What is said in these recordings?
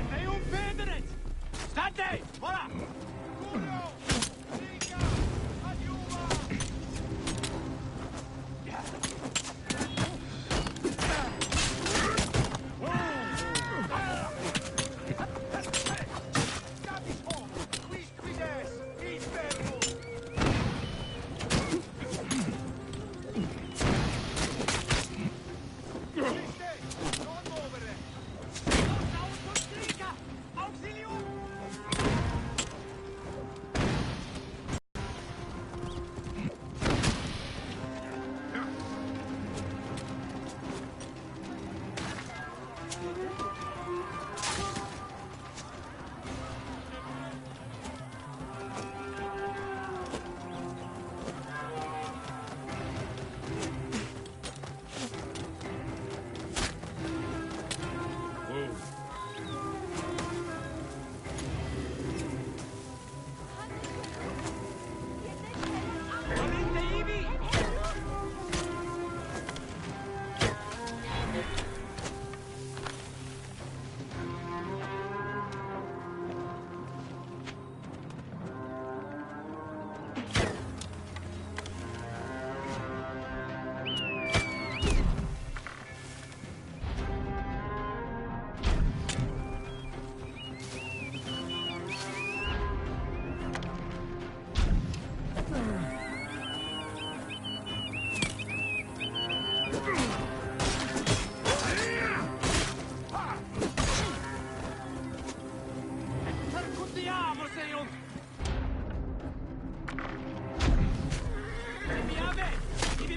Sei un Federec! State! Ora! Curio! Siga! Adiuva!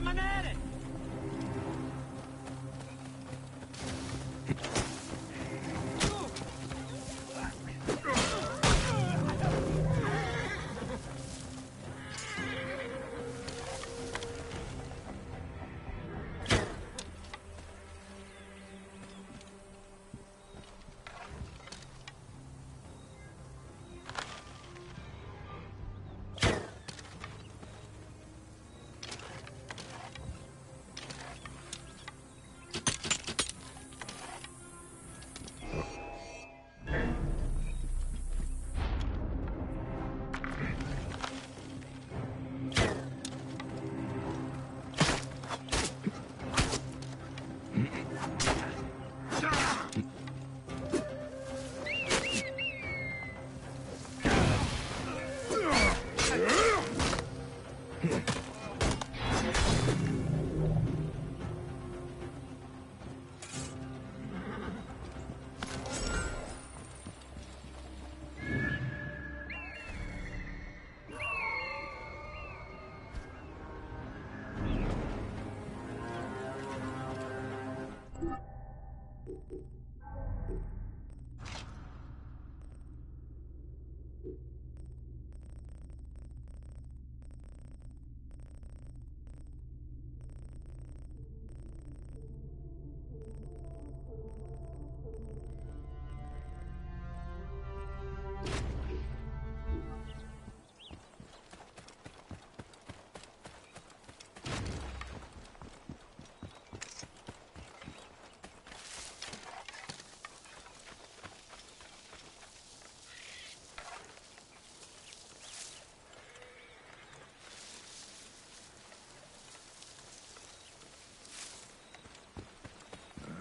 rimanere!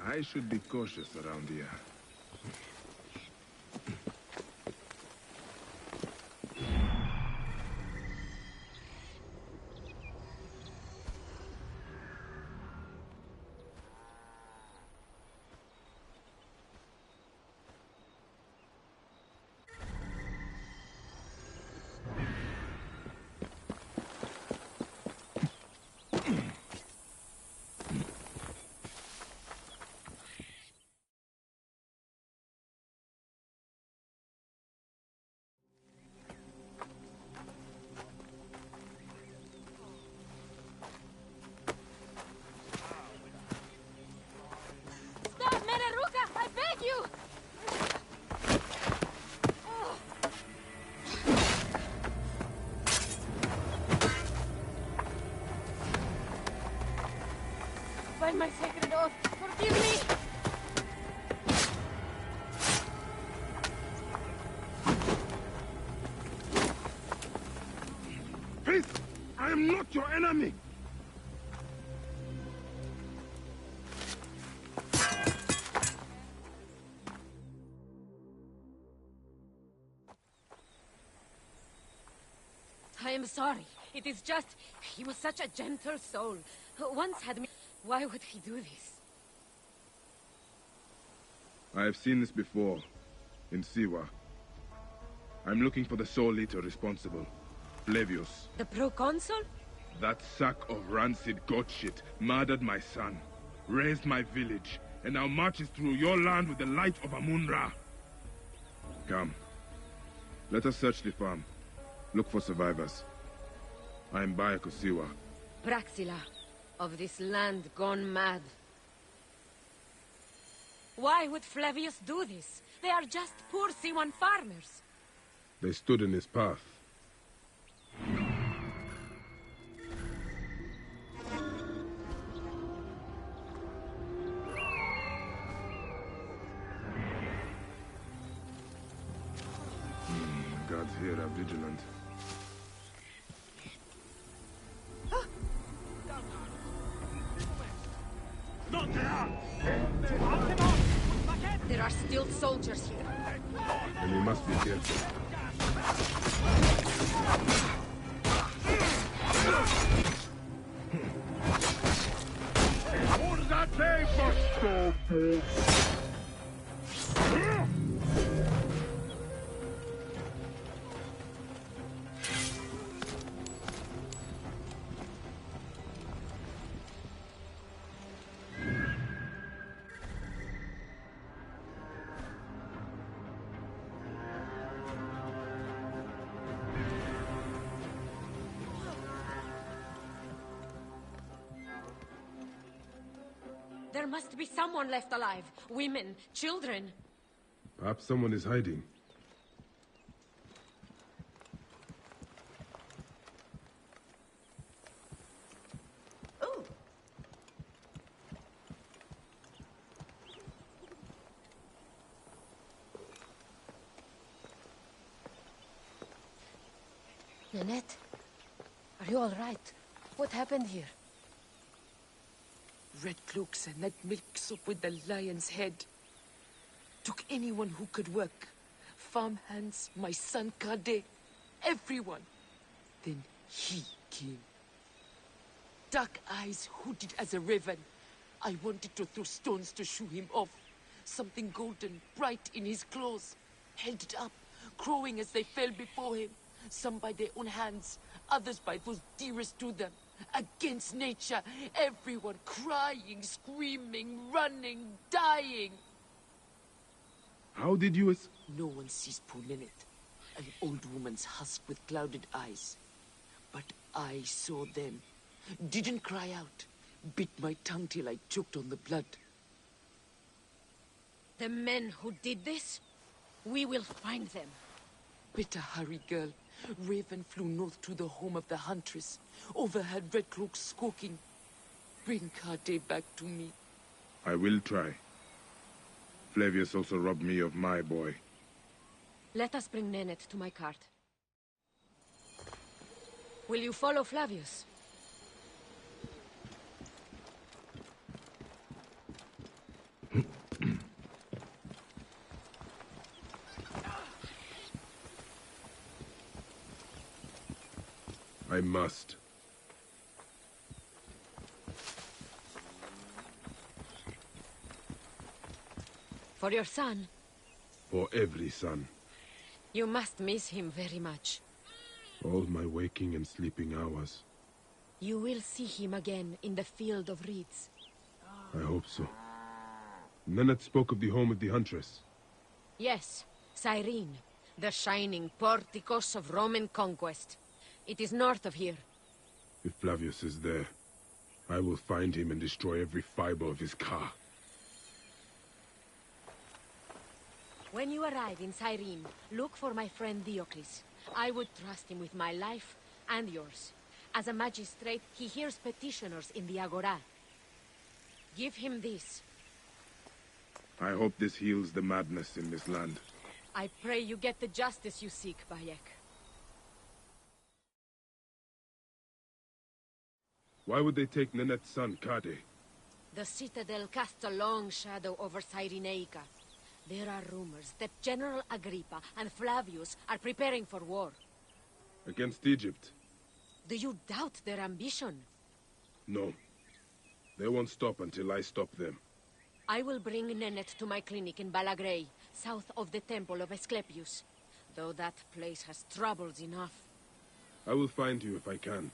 I should be cautious around here. By my sacred oath, forgive me! Peace! I am not your enemy! I am sorry. It is just... He was such a gentle soul. Once had me... Why would he do this? I have seen this before, in Siwa. I'm looking for the soul leader responsible, Flavius. The proconsul? That sack of rancid goat shit murdered my son, raised my village, and now marches through your land with the light of Amun-Ra. Come. Let us search the farm. Look for survivors. I am Baya Kosiwa. Praxila, of this land gone mad. Why would Flavius do this? They are just poor Siwan farmers. They stood in his path. Gods here are vigilant. There are still soldiers here. And we must be careful. There must be someone left alive. Women, children. Perhaps someone is hiding. Oh, Nanette, are you all right? What happened here? red cloaks and that milk soup with the lion's head. Took anyone who could work. Farm hands, my son Kade, everyone. Then he came. Dark eyes hooded as a raven. I wanted to throw stones to shoo him off. Something golden, bright in his claws. Held it up, crowing as they fell before him. Some by their own hands, others by those dearest to them. Against nature, everyone crying, screaming, running, dying. How did you No one sees poor Lynette, an old woman's husk with clouded eyes. But I saw them. Didn't cry out. Bit my tongue till I choked on the blood. The men who did this? We will find them. Better hurry, girl. Raven flew north to the home of the huntress. Overheard red cloaks squawking. Bring Kade back to me. I will try. Flavius also robbed me of my boy. Let us bring Nanette to my cart. Will you follow Flavius? I must. For your son? For every son. You must miss him very much. All my waking and sleeping hours. You will see him again in the field of reeds. I hope so. Nanette spoke of the home of the huntress. Yes, Cyrene, the shining porticos of Roman conquest. It is north of here. If Flavius is there, I will find him and destroy every fiber of his car. When you arrive in Cyrene, look for my friend Diocles. I would trust him with my life and yours. As a magistrate, he hears petitioners in the Agora. Give him this. I hope this heals the madness in this land. I pray you get the justice you seek, Bayek. Why would they take Nanette's son, Kade? The citadel casts a long shadow over Cyrenaica. There are rumors that General Agrippa and Flavius are preparing for war. Against Egypt? Do you doubt their ambition? No. They won't stop until I stop them. I will bring Nanette to my clinic in Balagrey, south of the Temple of Asclepius. Though that place has troubles enough. I will find you if I can.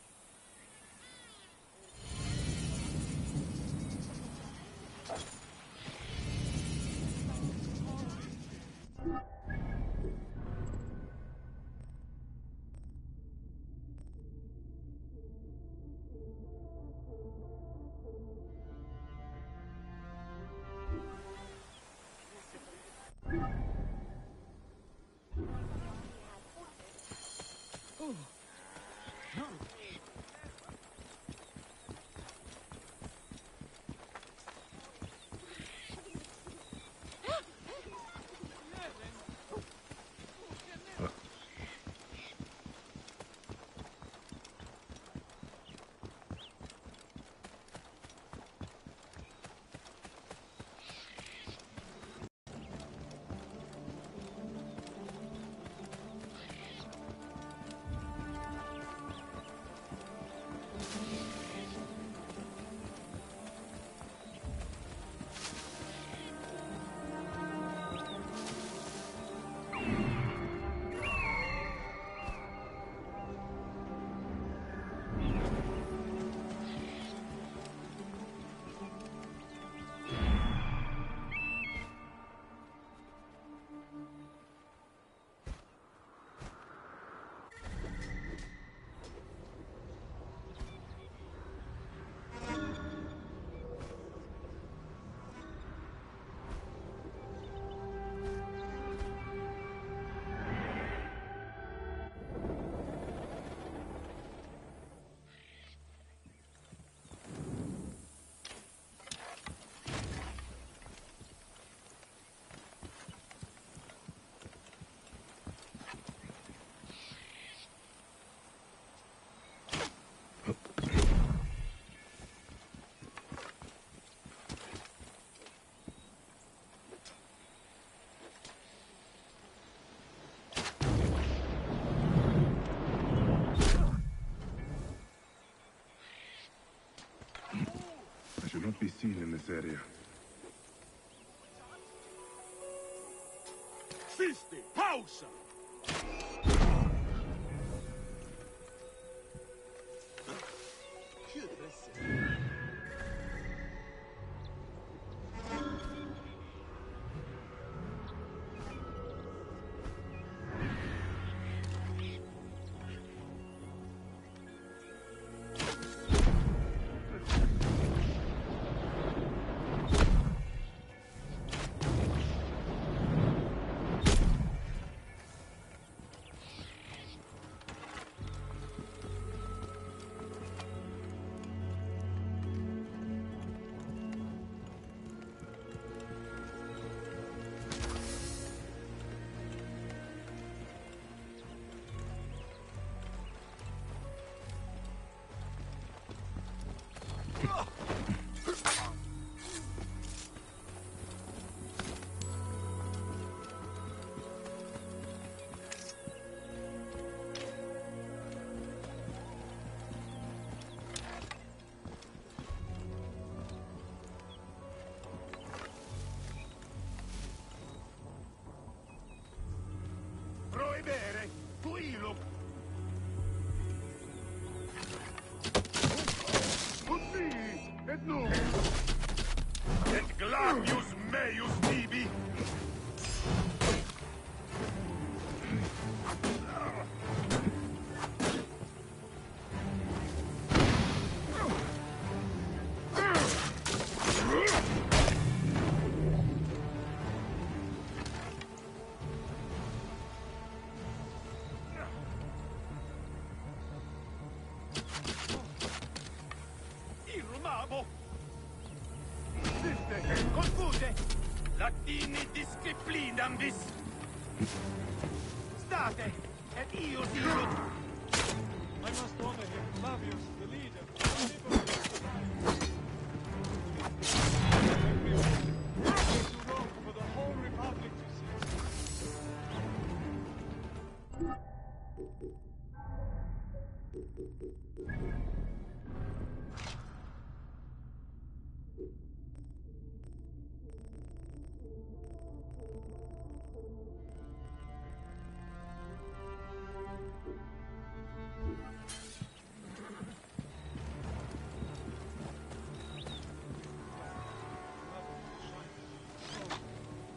I should not be seen in this area. Sisti, pausa! Proibere, tuilo! Così, et nu! Et gladius meius tibi! Irmabo! Siste, confute! Latini disciplinam vis! State, et io sicut! I must honor him, Flavius, the leader. To Rome for the whole Republic to see.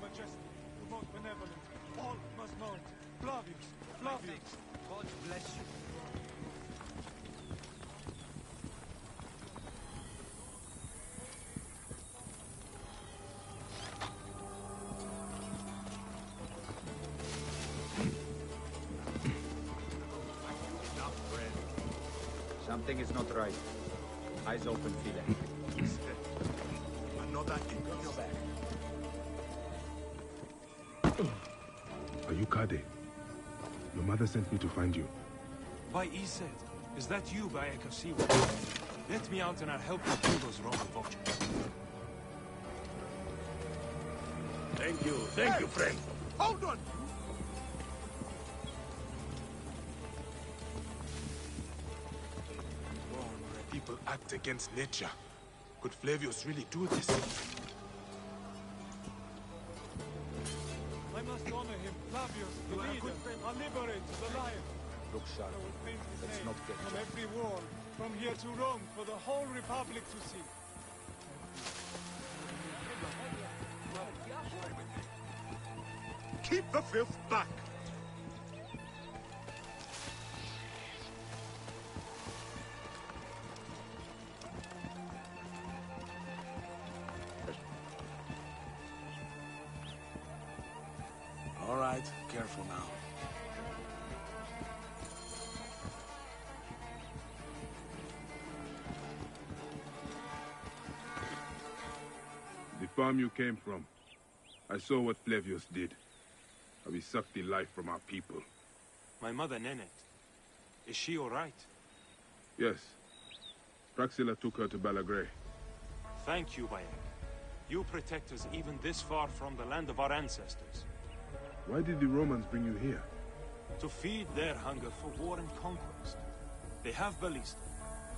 Majesty, the most benevolent, all must know it. Flavius, Flavius. God bless you. Something is not right. Eyes open, File. Another in your back. Are you Kade? Your mother sent me to find you. By Iset, is that you, Bayek of Siwa? Let me out and I'll help you kill those Roman vultures. Thank you, friend. Hold on! People act against nature. Could Flavius really do this? I must honor him, Flavius, the leader. I'll liberate the lion. Look sharp. I will paint his Let's name not get on jumped. every wall, from here to Rome, for the whole Republic to see. Keep the filth back! All right, careful now. The farm you came from. I saw what Flavius did. How he sucked the life from our people. My mother, Nenet. Is she all right? Yes. Praxilla took her to Balagray. Thank you, Bayek. You protect us even this far from the land of our ancestors. Why did the Romans bring you here? To feed their hunger for war and conquest. They have ballista,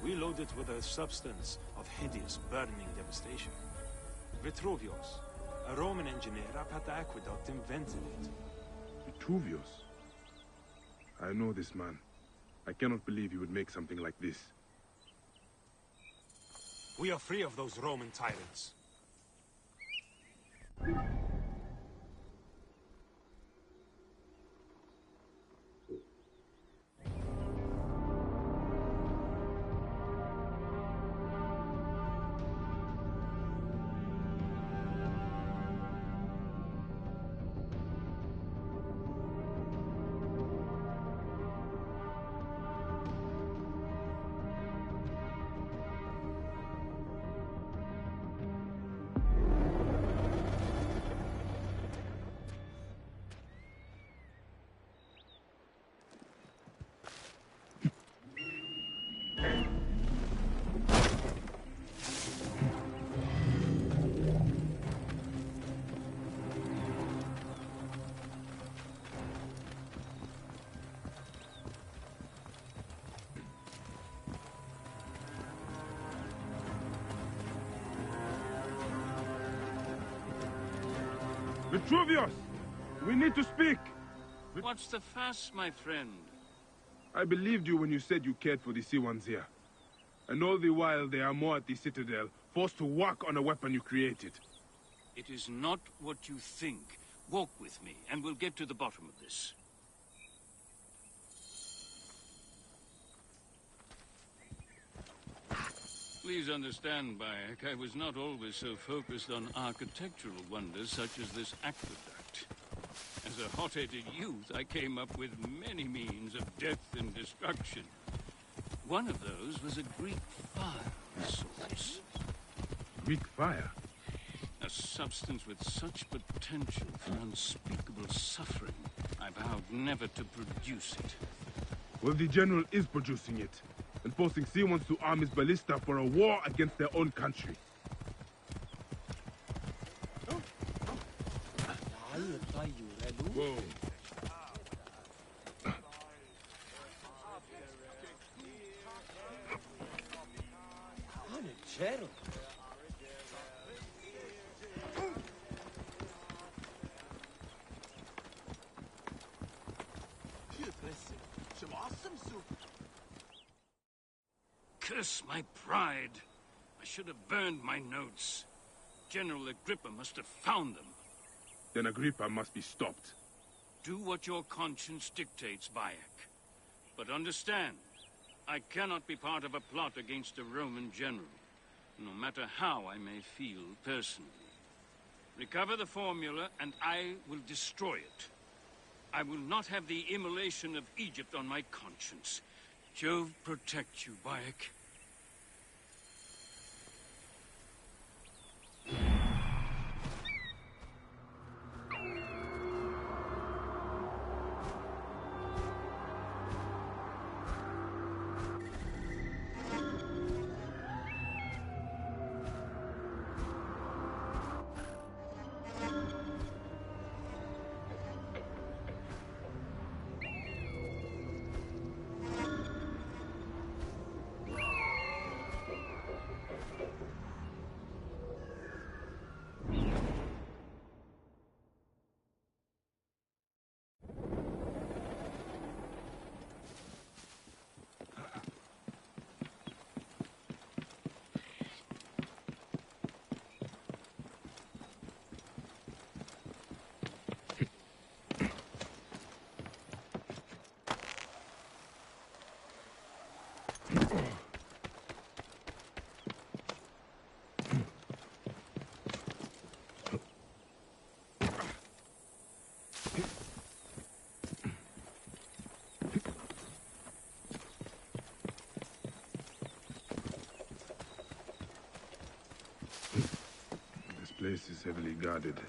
We load it with a substance of hideous, burning devastation. Vitruvius, a Roman engineer up at the aqueduct, invented it. Vitruvius? I know this man. I cannot believe he would make something like this. We are free of those Roman tyrants. Vitruvius! We need to speak! What's the fuss, my friend? I believed you when you said you cared for the sea ones here. And all the while they are more at the Citadel, forced to work on a weapon you created. It is not what you think. Walk with me, and we'll get to the bottom of this. Please understand, Bayek, I was not always so focused on architectural wonders such as this aqueduct. As a hot-headed youth, I came up with many means of death and destruction. One of those was a Greek fire source. Greek fire? A substance with such potential for unspeakable suffering, I vowed never to produce it. Well, the General is producing it, and forcing C1s to arm his ballista for a war against their own country. Whoa. Curse my pride. I should have burned my notes. General Agrippa must have found them. Then Agrippa must be stopped. Do what your conscience dictates, Bayek. But understand, I cannot be part of a plot against a Roman general, no matter how I may feel personally. Recover the formula, and I will destroy it. I will not have the immolation of Egypt on my conscience. Jove protect you, Bayek. This place is heavily guarded.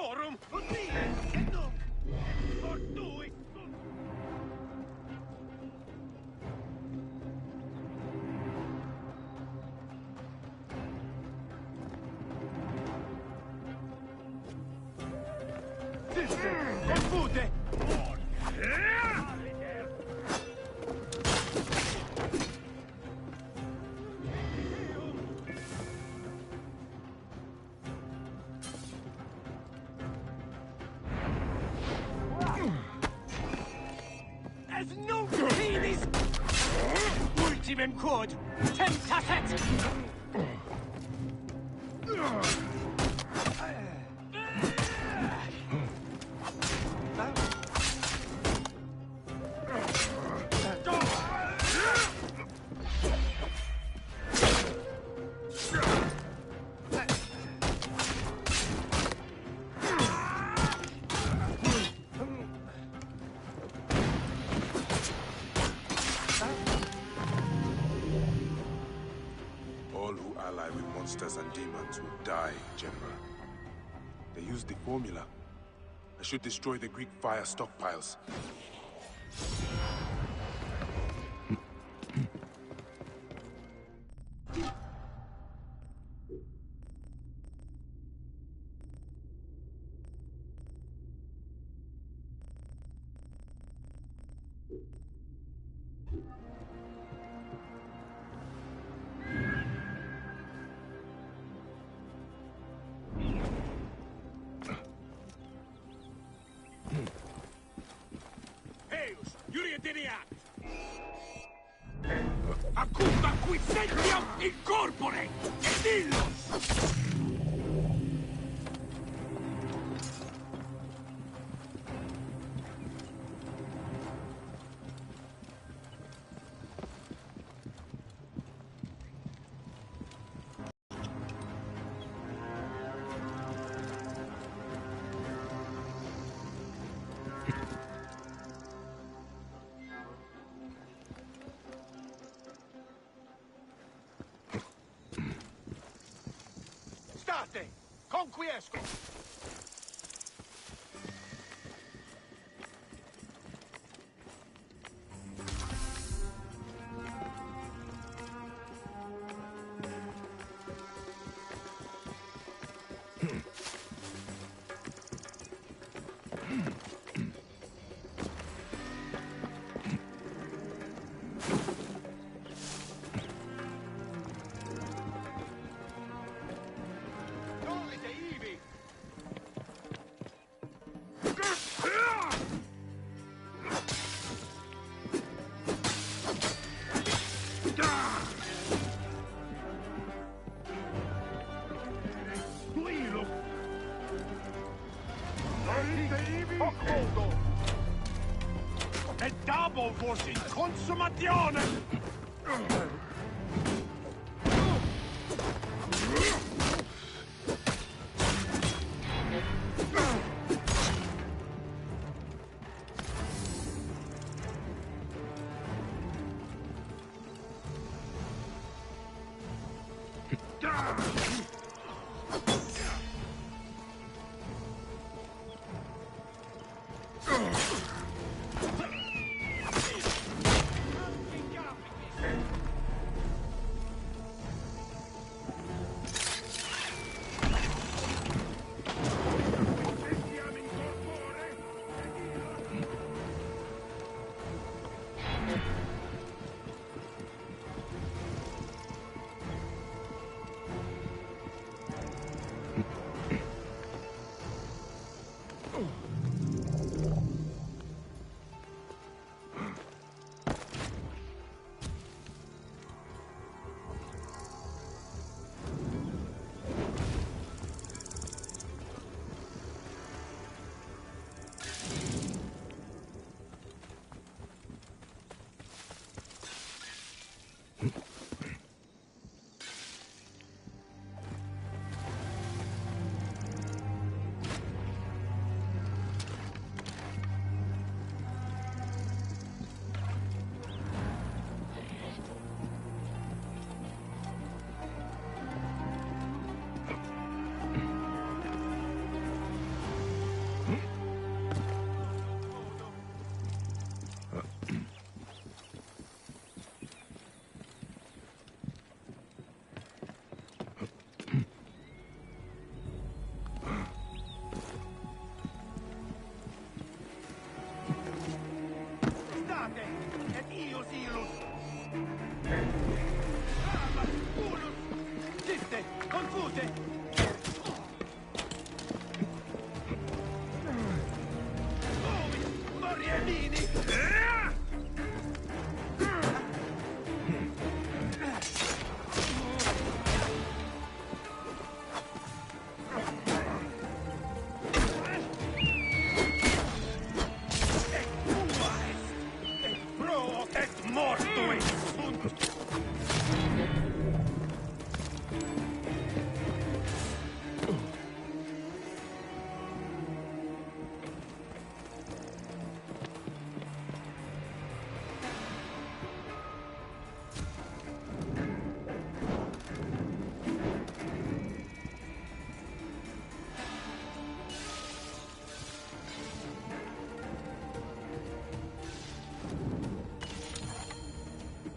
Minorum! Oddio! E non! Fortui! Sister! Confute! As non finis! Ultimem quod! Tentaset! All who ally with monsters and demons will die, General. They used the formula. I should destroy the Greek fire stockpiles. Eus, Iurieteniat! Acumba quisentiam incorpore! Et illos! State! Conquiesco! Dolite ivi! Duilo! Dolite ivi! Occulto! E double vos in consumazione!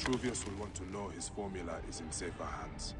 Vitruvius will want to know his formula is in safer hands.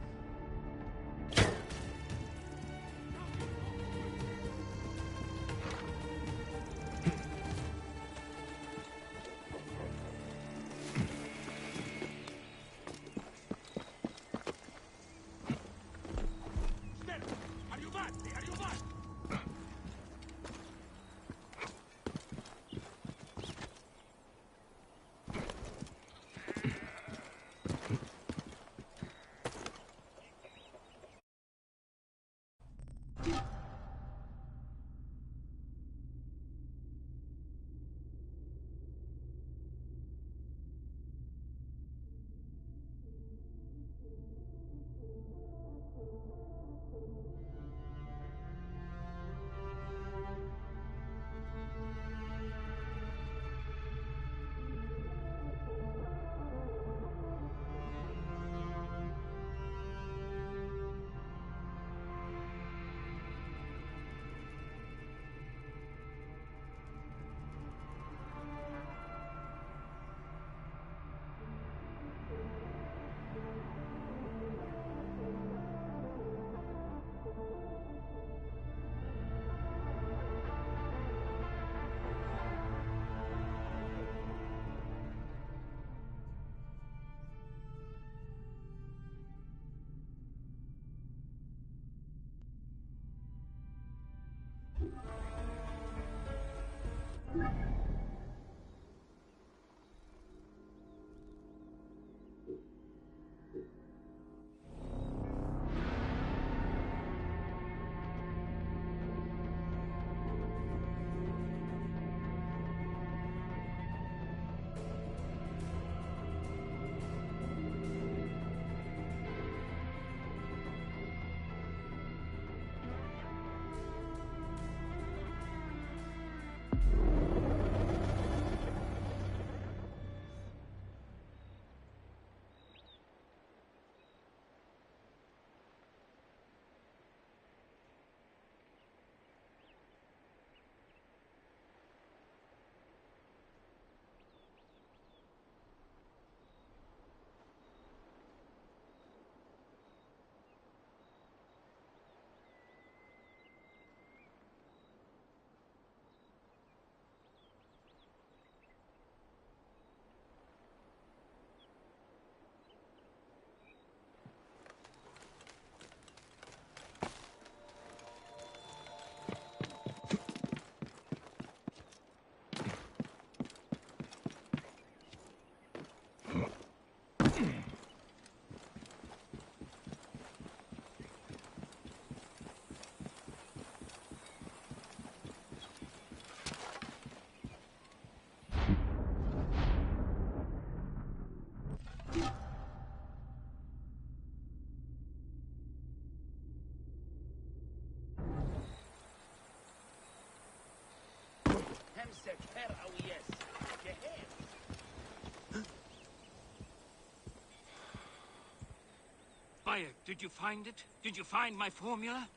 Bayek, did you find it? Did you find my formula?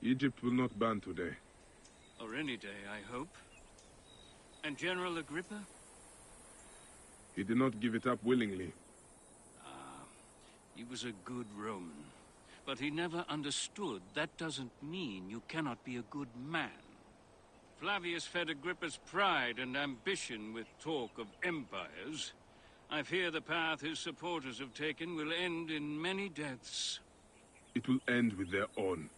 Egypt will not ban today. Or any day, I hope. And General Agrippa? He did not give it up willingly. He was a good Roman. But he never understood that doesn't mean you cannot be a good man. Flavius fed Agrippa's pride and ambition with talk of empires. I fear the path his supporters have taken will end in many deaths. It will end with their own.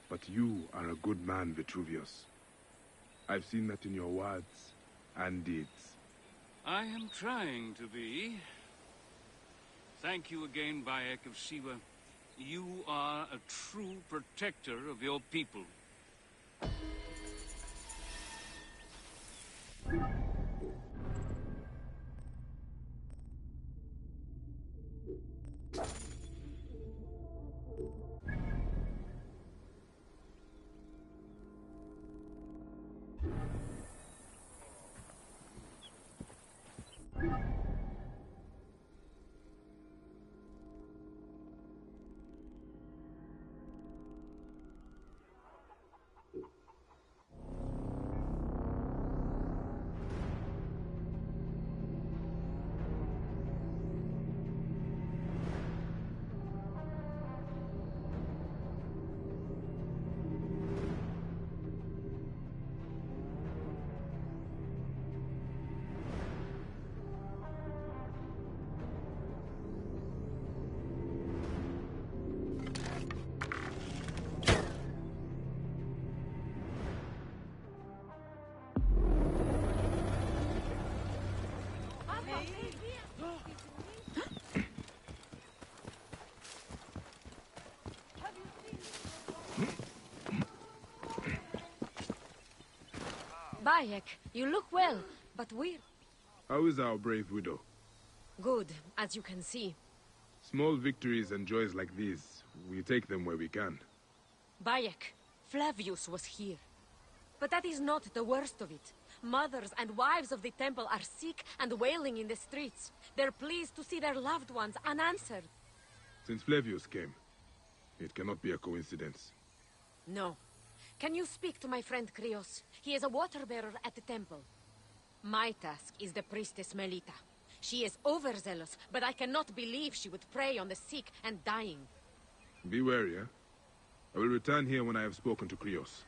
But you are a good man, Vitruvius. I've seen that in your words and deeds. I am trying to be. Thank you again, Bayek of Siwa. You are a true protector of your people. Bayek, you look well, but we're... How is our brave widow? Good, as you can see. Small victories and joys like these, we take them where we can. Bayek, Flavius was here. But that is not the worst of it. Mothers and wives of the temple are sick and wailing in the streets. They're pleased to see their loved ones unanswered. Since Flavius came, it cannot be a coincidence. No. Can you speak to my friend Krios? He is a water-bearer at the temple. My task is the priestess Melita. She is overzealous, but I cannot believe she would prey on the sick and dying. Be wary, eh? I will return here when I have spoken to Krios.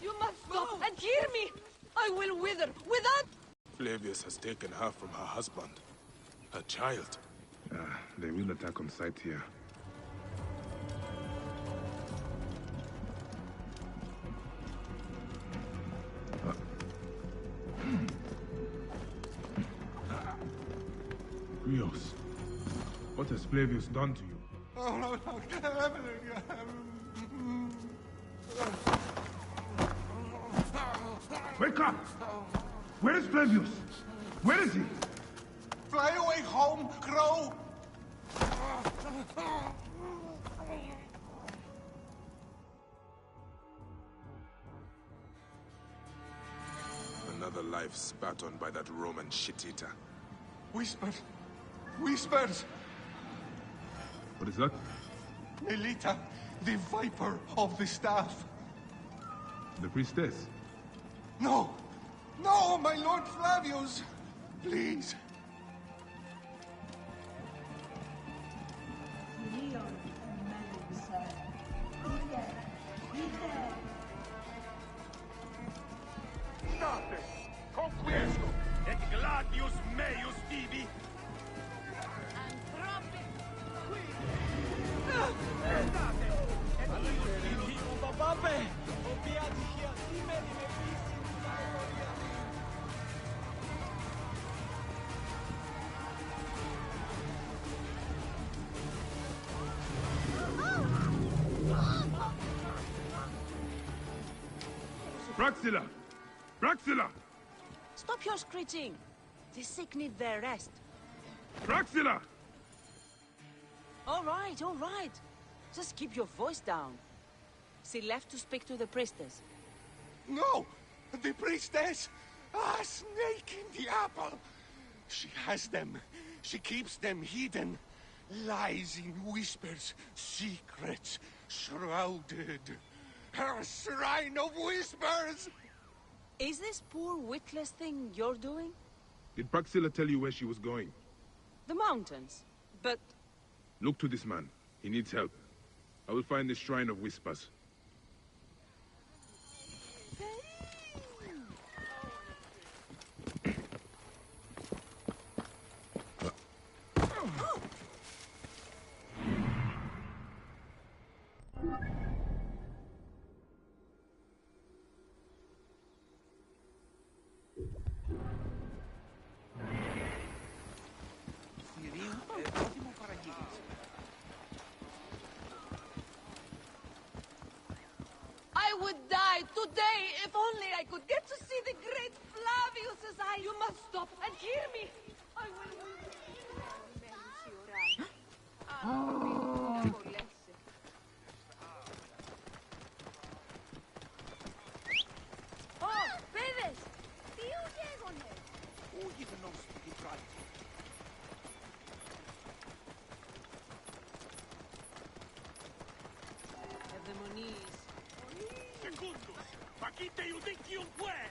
You must stop and hear me! I will wither without... Flavius has taken her from her husband. Her child. They will attack on sight here. Krios, what has Flavius done to you? Wake up! Where is Flavius? Where is he? Fly away home, Crow! Another life spat on by that Roman shit-eater. Whispers! Whispers! What is that? Melita, the Viper of the Staff. The priestess? No! No, my Lord Flavius! Please! State! Conquiesco! Et gladius meius vivi! State! Et ius vivo bababe! Obiadicia dimeni me visim Valeria! Praxilla! Praxilla! Stop your screeching. The sick need their rest. Praxilla! All right, all right. Just keep your voice down. She left to speak to the priestess. No! The priestess! Ah, snake in the apple! She has them. She keeps them hidden. Lies in whispers, secrets, shrouded. Her shrine of whispers! Is this poor witless thing you're doing? Did Praxilla tell you where she was going? The mountains. But Look to this man. He needs help. I will find the Shrine of Whispers. I would die today if only I could get to see the great Flavius's eye. You must stop and hear me. I Oh, Bebes! Tío Diegone! Oye, the nose to be right. have the monies. Secundus! Facite judicium puere!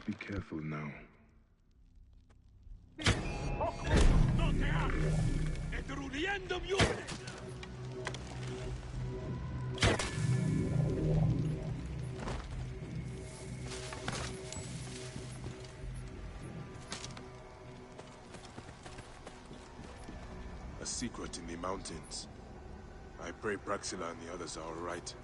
must be careful now. A secret in the mountains. I pray Praxilla and the others are all right.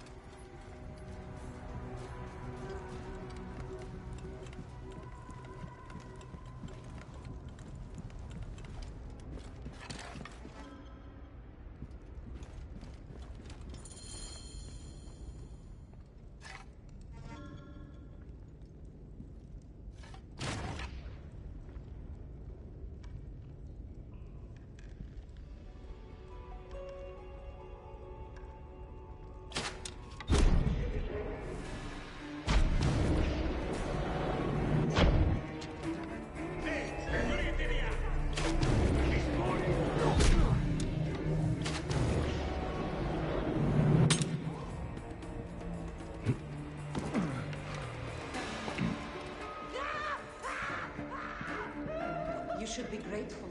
You should be grateful.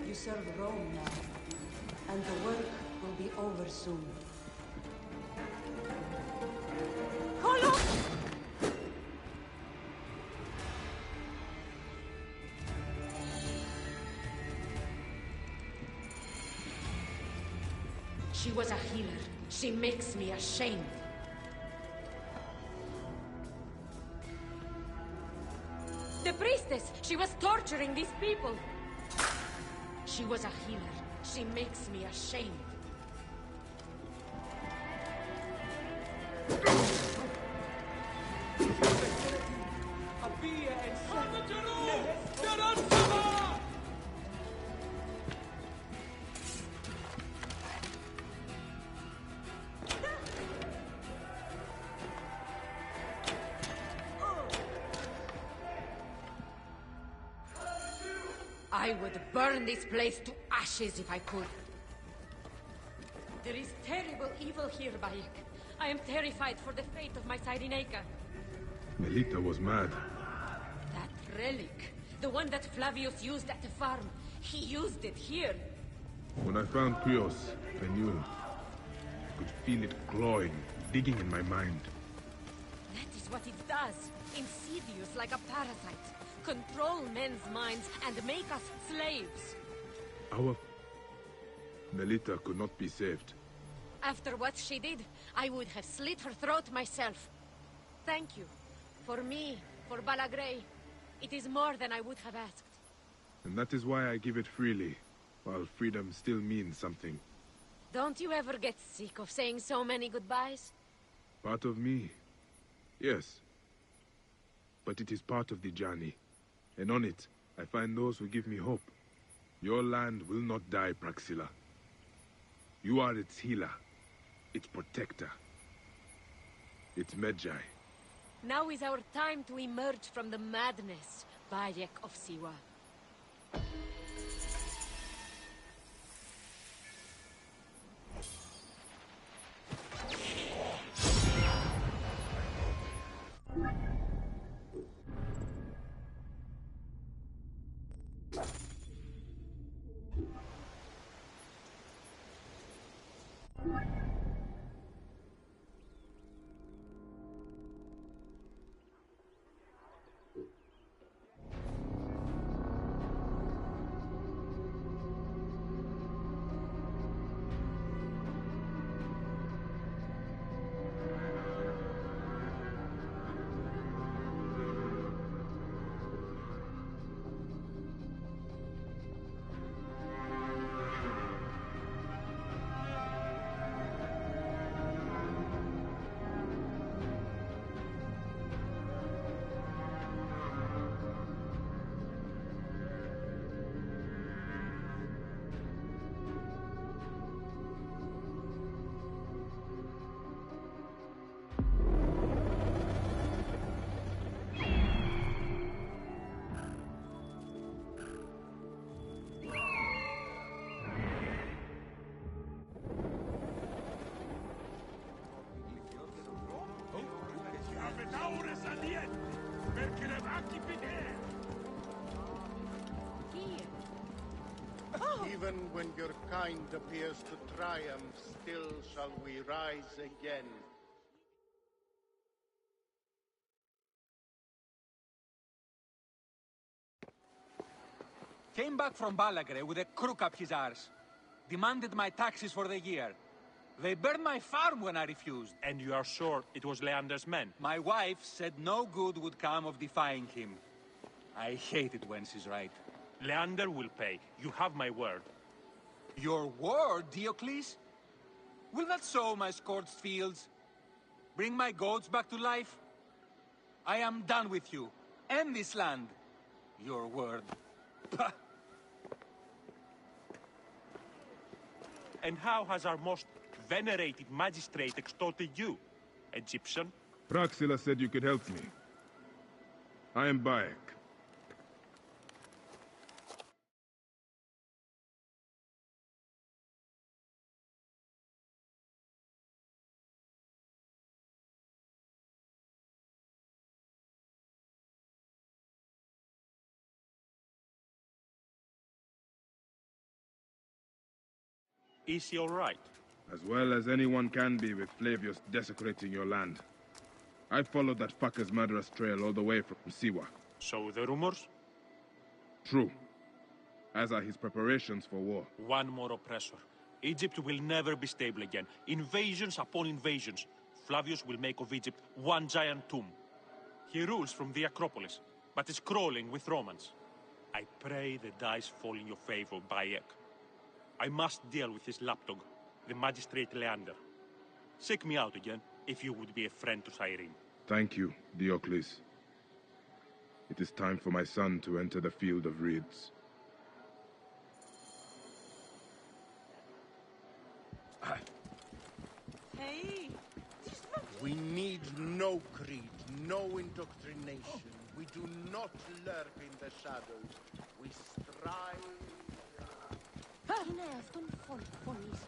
You serve Rome now, and the work will be over soon. She was a healer. She makes me ashamed. The priestess! She was torturing these people! She was a healer. She makes me ashamed. I would burn this place to ashes if I could. There is terrible evil here, Bayek. I am terrified for the fate of my Cyrenaica. Melita was mad. That relic, the one that Flavius used at the farm, he used it here. When I found Krios, I knew. I could feel it clawing, digging in my mind. That is what it does. Insidious like a parasite. Control men's minds and make us slaves. Our... Melita could not be saved. After what she did, I would have slit her throat myself. Thank you. For me, for Balagrey. It is more than I would have asked. And that is why I give it freely, while freedom still means something. Don't you ever get sick of saying so many goodbyes? Part of me? Yes. But it is part of the journey. And on it, I find those who give me hope. Your land will not die, Praxilla. You are its healer, its protector, its Medjay. Now is our time to emerge from the madness, Bayek of Siwa. Even when your kind appears to triumph, still shall we rise again. Came back from Balagre with a crook up his arse. Demanded my taxes for the year. They burned my farm when I refused. And you are sure it was Leander's men? My wife said no good would come of defying him. I hate it when she's right. Leander will pay. You have my word. Your word, Diocles? Will that sow my scorched fields? Bring my goats back to life? I am done with you. End this land. Your word. Pah! And how has our most venerated magistrate extorted you, Egyptian? Praxila said you could help me. I am Bayek. Is he all right? As well as anyone can be with Flavius desecrating your land. I followed that fucker's murderous trail all the way from Siwa. So the rumors? True. As are his preparations for war. One more oppressor. Egypt will never be stable again. Invasions upon invasions. Flavius will make of Egypt one giant tomb. He rules from the Acropolis, but is crawling with Romans. I pray the dice fall in your favor, Bayek. I must deal with his lapdog, the magistrate Leander. Seek me out again, if you would be a friend to Cyrene. Thank you, Diocles. It is time for my son to enter the field of reeds. Hey! We need no creed, no indoctrination. We do not lurk in the shadows. We strive... Είναι αυτόν φωνή σας.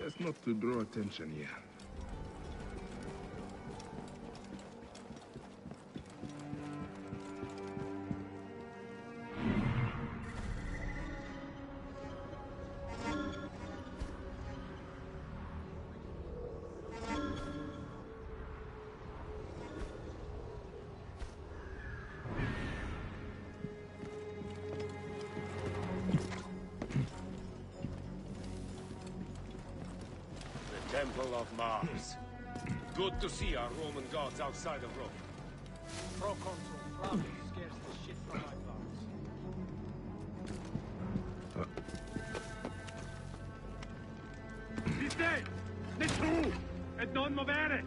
Best not to draw attention here. Temple of Mars. Good to see our Roman gods outside of Rome. Proconsul Flavius scares the shit from my thoughts. Siete! Nessuno! E non muovere!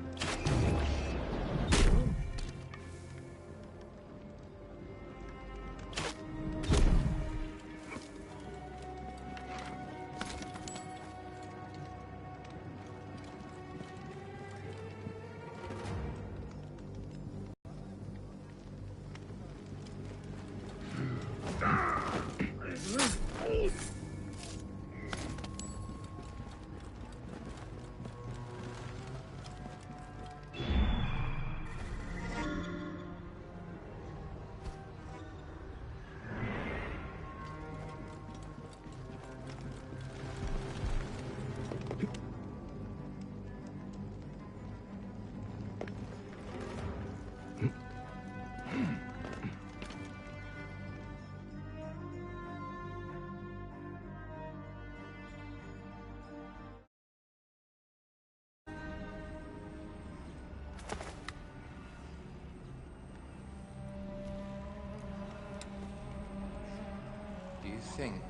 think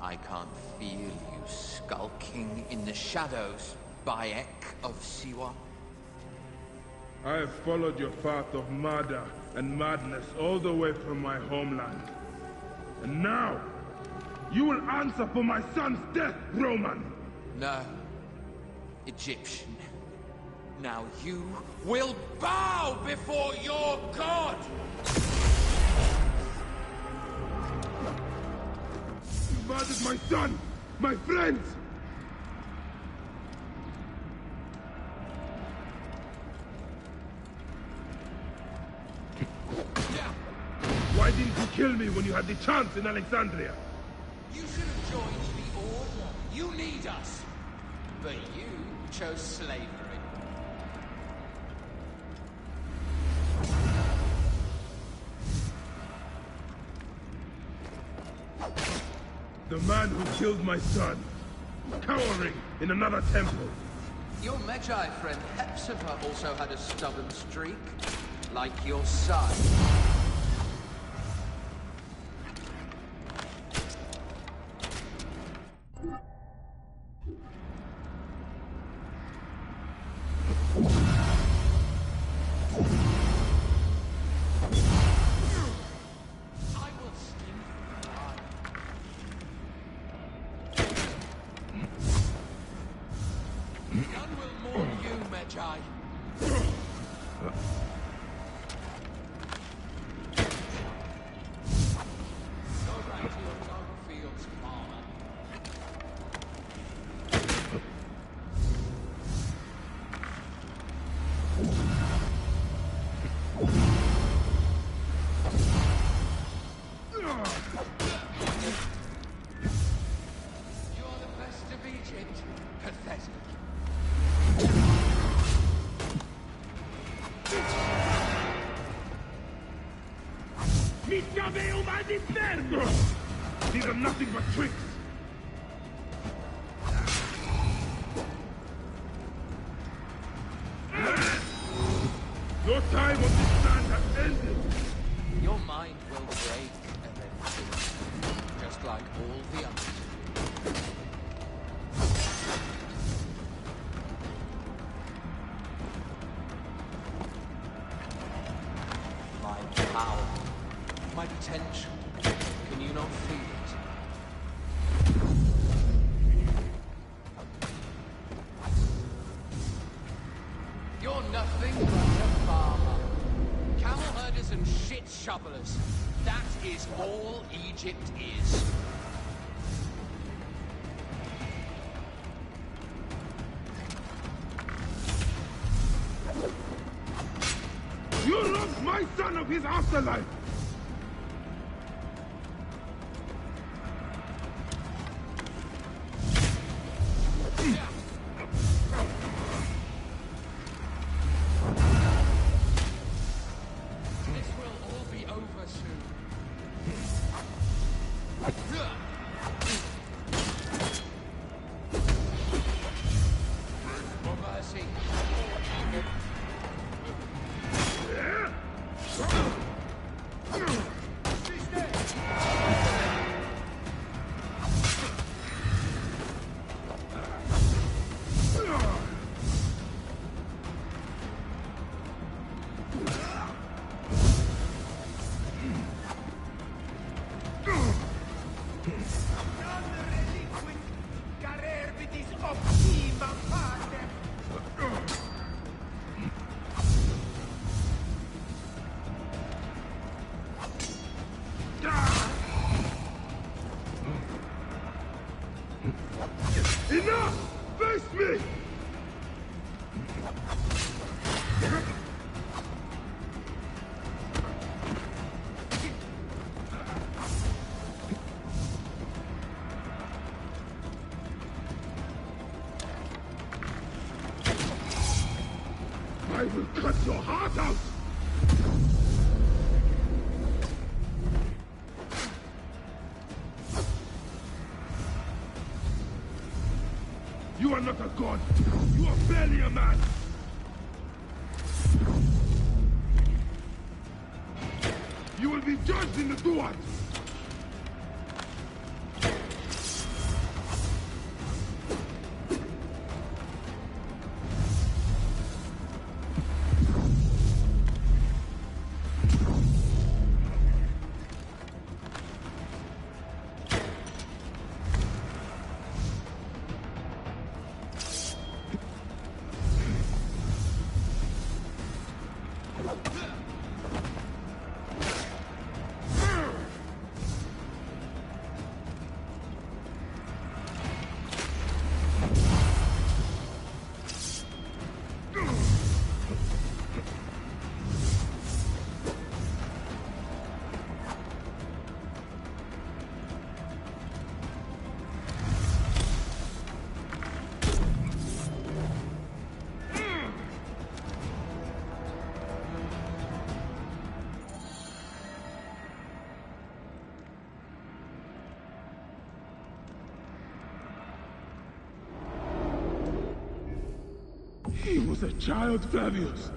I can't feel you skulking in the shadows, Bayek of Siwa? I have followed your path of murder and madness all the way from my homeland. And now, you will answer for my son's death, Roman! No. Egyptian. Now you will bow before your god! You murdered my son! My friends! Why didn't you kill me when you had the chance in Alexandria? You should have joined the Order. You need us. But you chose slavery. The man who killed my son, cowering in another temple. Your Magi friend Hepzibah also had a stubborn streak, like your son. These are nothing but tricks. Your time on this land has ended. Your mind will break eventually, just like all the others. My power, my potential. Can you not feel it? You're nothing but a farmer. Camel herders and shit shovelers. That is all Egypt is. You robbed my son of his afterlife! Enough! Face me! I will cut your heart out! You are not a god. You are barely a man. You will be judged in the Duat. He was a child, Flavius.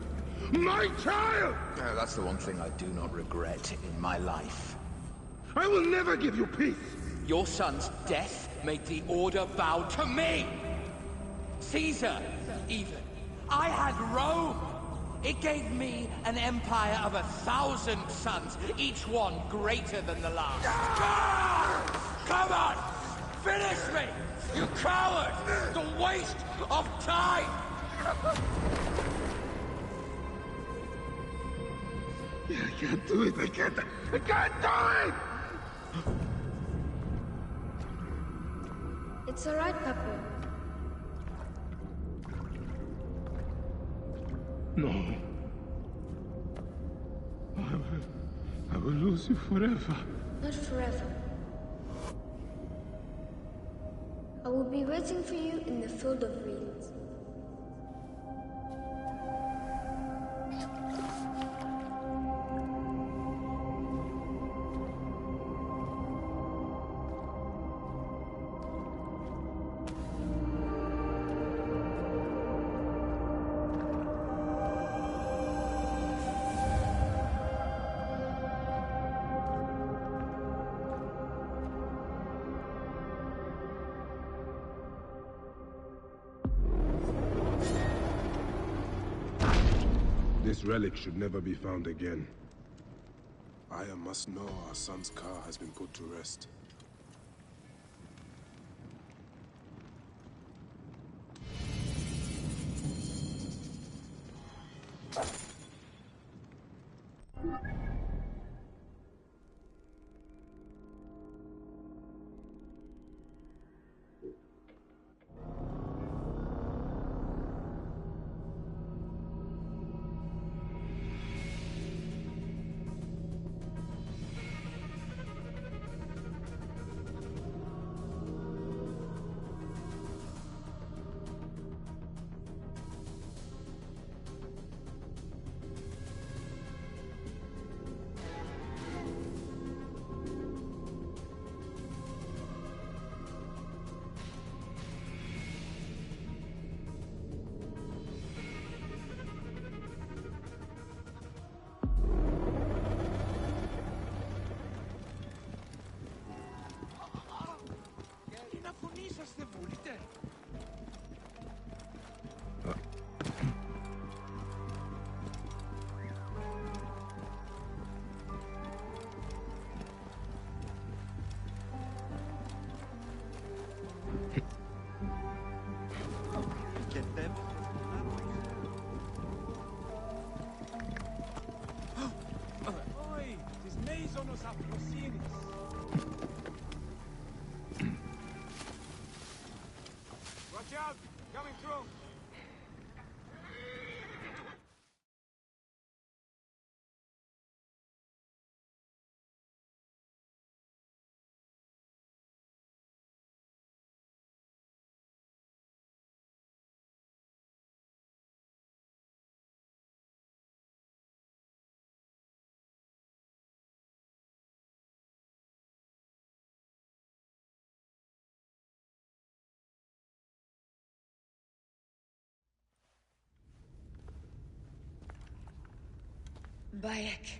My child! That's the one thing I do not regret in my life. I will never give you peace! Your son's death made the Order bow to me! Caesar, even. I had Rome! It gave me an empire of 1,000 sons, each one greater than the last. Come on! Finish me! You coward! The waste of time! I can't do it, I can't do it! It's alright, Papa. No. I will lose you forever. Not forever. I will be waiting for you in the field of reeds. This relic should never be found again. Aya must know our son's car has been put to rest. Watch out! Coming through! Bayek.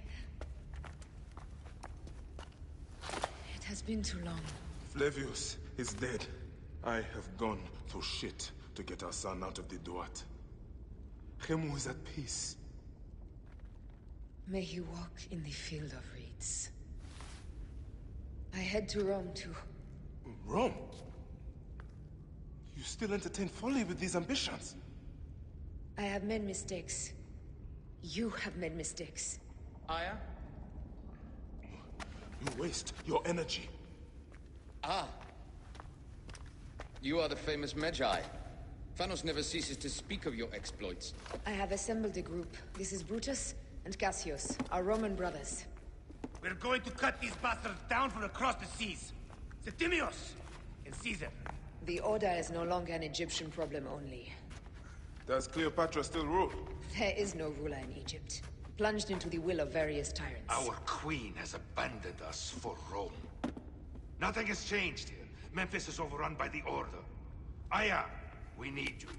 It has been too long. Flavius is dead. I have gone through shit to get our son out of the Duat. Khemu is at peace. May he walk in the field of reeds. I head to Rome too. Rome? You still entertain folly with these ambitions? I have made mistakes. You have made mistakes. Aya? You waste your energy. Ah. You are the famous Magi. Thanos never ceases to speak of your exploits. I have assembled a group. This is Brutus and Cassius, our Roman brothers. We're going to cut these bastards down from across the seas. Septimius and Caesar. The Order is no longer an Egyptian problem only. Does Cleopatra still rule? There is no ruler in Egypt. Plunged into the will of various tyrants. Our queen has abandoned us for Rome. Nothing has changed here. Memphis is overrun by the Order. Aya, we need you.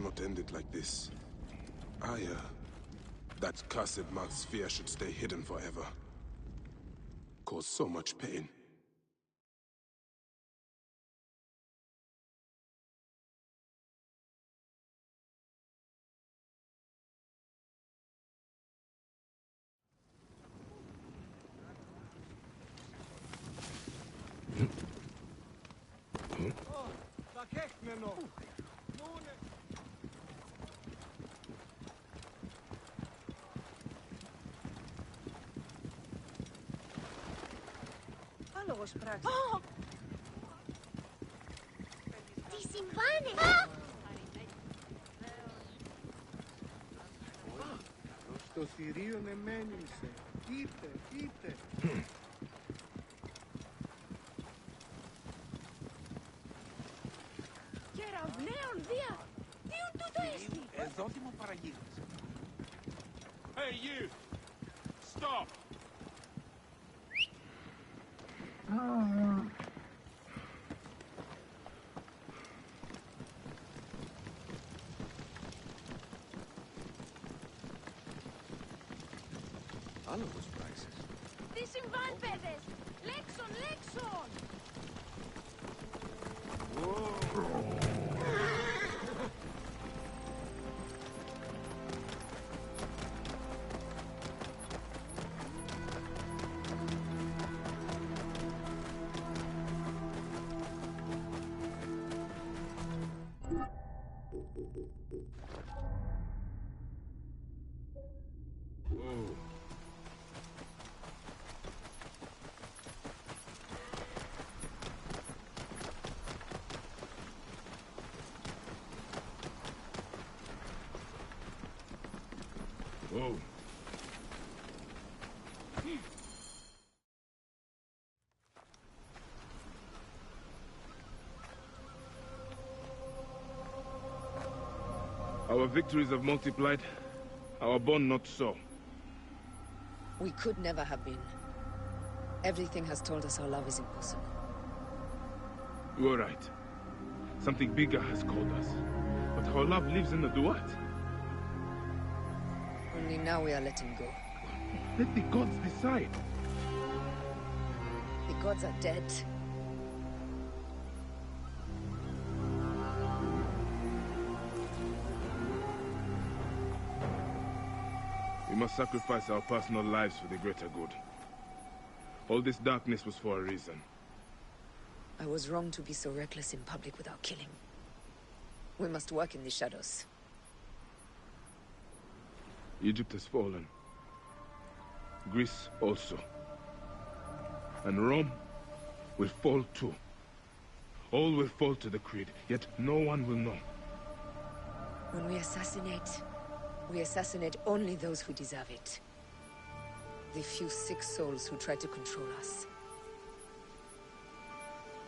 cannot end it like this. That cursed Mount Sphere should stay hidden forever. Cause so much pain. Oh! Die Simbane! Στο θηρίον εμένυμσε. Είτε. Κεραυναίων δια! Τίον τούτο έστι! Εδώ τι μου παραγγείλεις. Hey, you! Stop! Άλογος πράξεις. Τι συμβάν, παιδες! Λέξον! Whoa. Our victories have multiplied, our bond not so. We could never have been. Everything has told us our love is impossible. You are right. Something bigger has called us. But our love lives in the Duat. Only now we are letting go. Let the gods decide. The gods are dead. We must sacrifice our personal lives for the greater good. All this darkness was for a reason. I was wrong to be so reckless in public without killing. We must work in the shadows. Egypt has fallen. Greece also. And Rome will fall too. All will fall to the creed, yet no one will know. When we assassinate only those who deserve it. The few sick souls who try to control us.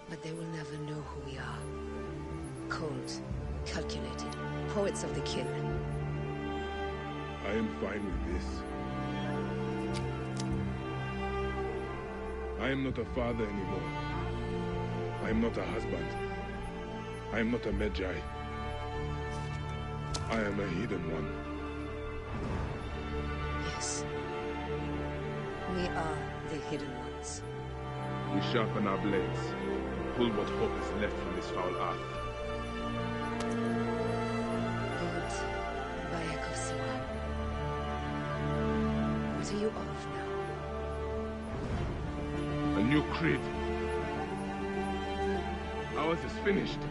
But they will never know who we are. Cold, calculated, poets of the kill. I am fine with this. I am not a father anymore. I am not a husband. I am not a Magi. I am a hidden one. Yes. We are the hidden ones. We sharpen our blades, pull what hope is left from this foul earth. Lord Bayek of Siwa. What are you of now? A new creed. Ours is finished.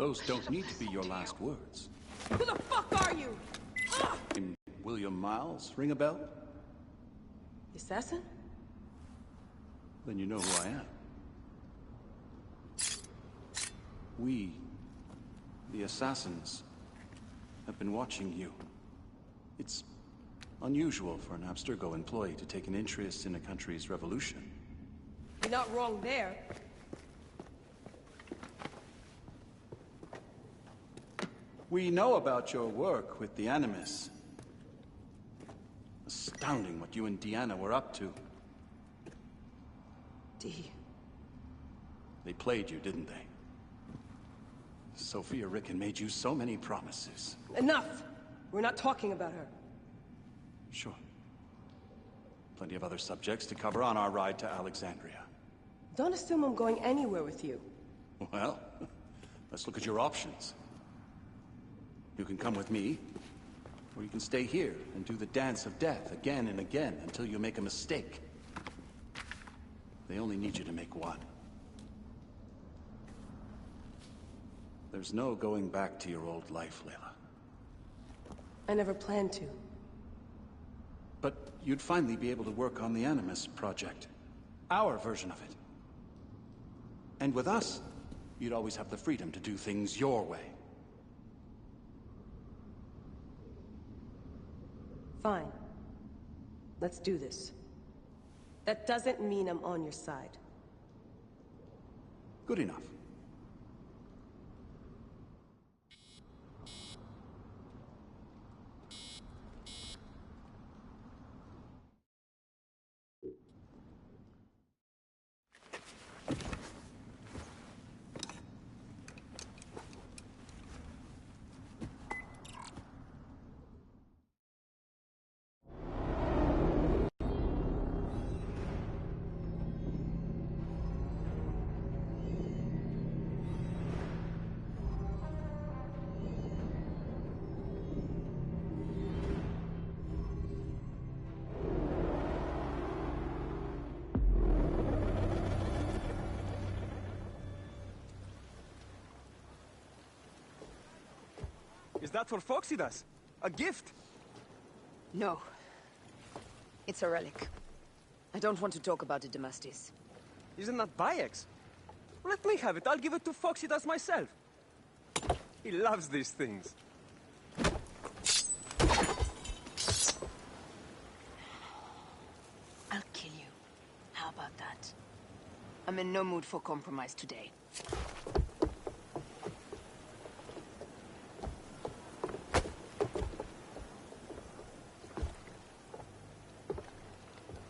Those don't need to be your last words. Who the fuck are you? Name William Miles, ring a bell? The assassin? Then you know who I am. We, the assassins, have been watching you. It's unusual for an Abstergo employee to take an interest in a country's revolution. You're not wrong there. We know about your work with the Animus. Astounding what you and Deanna were up to. They played you, didn't they? Sophia Ricken made you so many promises. Enough! We're not talking about her. Sure. Plenty of other subjects to cover on our ride to Alexandria. Don't assume I'm going anywhere with you. Well, let's look at your options. You can come with me, or you can stay here and do the dance of death again and again until you make a mistake. They only need you to make one. There's no going back to your old life, Layla. I never planned to. But you'd finally be able to work on the Animus project. Our version of it. And with us, you'd always have the freedom to do things your way. Fine. Let's do this. That doesn't mean I'm on your side. Good enough. Is that for Foxidas? A gift? No. It's a relic. I don't want to talk about it, Damastis. Isn't that Bayek's? Let me have it. I'll give it to Foxidas myself. He loves these things. I'll kill you. How about that? I'm in no mood for compromise today.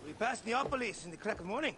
We passed Neapolis in the crack of morning.